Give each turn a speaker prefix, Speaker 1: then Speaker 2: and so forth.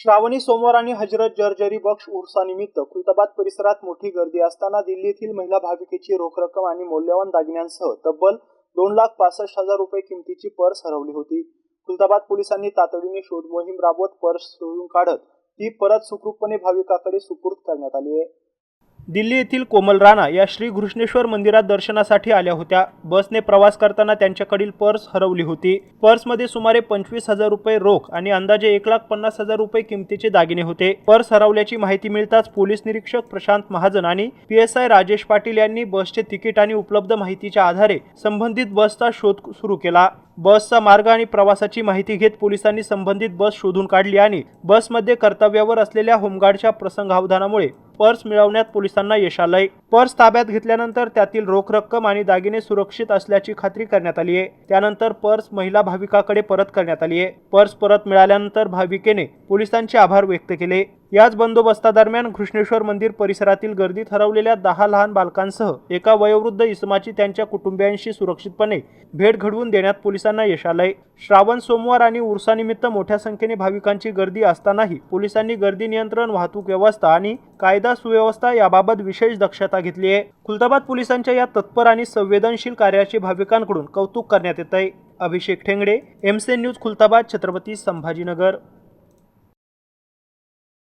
Speaker 1: श्रावणी सोमवार आणि हजरत जर्जरी बख्श उर्सानिमित्त खुलताबाद परिसरात मोठी गर्दी असताना दिल्ली येथील महिला भाविकेची रोख रक्कम आणि मौल्यवान दागिन्यांसह तब्बल 2,65,000 रुपये किमतीची पर्स हरवली होती। खुलताबाद पोलिसांनी तातडीने शोध मोहीम राबवत पर्स शोधून काढत ती परत सुखरूपपणे भाविकाकडे सुपूर्द करण्यात आली आहे। दिल्ली येथील कोमल राणा या श्री घृष्णेश्वर मंदिरात दर्शनासाठी आल्या होत्या। बसने प्रवास करताना त्यांच्याकडील पर्स हरवली होती। पर्समध्ये सुमारे 25,000 रुपये रोख आणि अंदाजे 1,50,000 रुपये किमतीचे दागिने होते। पर्स हरवल्याची माहिती मिळताच पोलीस निरीक्षक प्रशांत महाजन आणि PSI राजेश पाटील यांनी बसचे तिकीट आणि उपलब्ध माहितीच्या आधारे संबंधित बसचा शोध सुरू केला। बसचा मार्ग आणि प्रवासाची माहिती घेत पोलिसांनी संबंधित बस शोधून काढली आणि बसमध्ये कर्तव्यावर असलेल्या होमगार्डच्या प्रसंगावधानामुळे पर्स मिळवण्यात पोलिसांना यश आलंय। पर्स ताब्यात घेतल्यानंतर त्यातील रोख रक्कम आणि दागिने सुरक्षित असल्याची खात्री करण्यात आली आहे। त्यानंतर पर्स महिला भाविकाकडे परत करण्यात आली आहे। पर्स परत मिळाल्यानंतर भाविकेने पोलिसांचे आभार व्यक्त केले। याच बंदोबस्तादरम्यान घृष्णेश्वर मंदिर परिसरातील गर्दीत हरवलेल्या 10 लहान बालकांसह एका वयोवृद्ध इसमाची त्यांच्या कुटुंबियांशी सुरक्षितपणे भेट घडवून देण्यात पोलिसांना यश आलंय। श्रावण सोमवार आणि उर्सानिमित्त मोठ्या संख्येने भाविकांची गर्दी असतानाही पोलिसांनी गर्दी नियंत्रण, वाहतूक व्यवस्था आणि कायदा सुव्यवस्था याबाबत विशेष दक्षता घेतली आहे। खुलताबाद पोलिसांच्या या तत्पर आणि संवेदनशील कार्याचे भाविकांकडून कौतुक करण्यात येत आहे। अभिषेक ठेंगडे, MC न्यूज खुलताबाद, छत्रपती संभाजीनगर।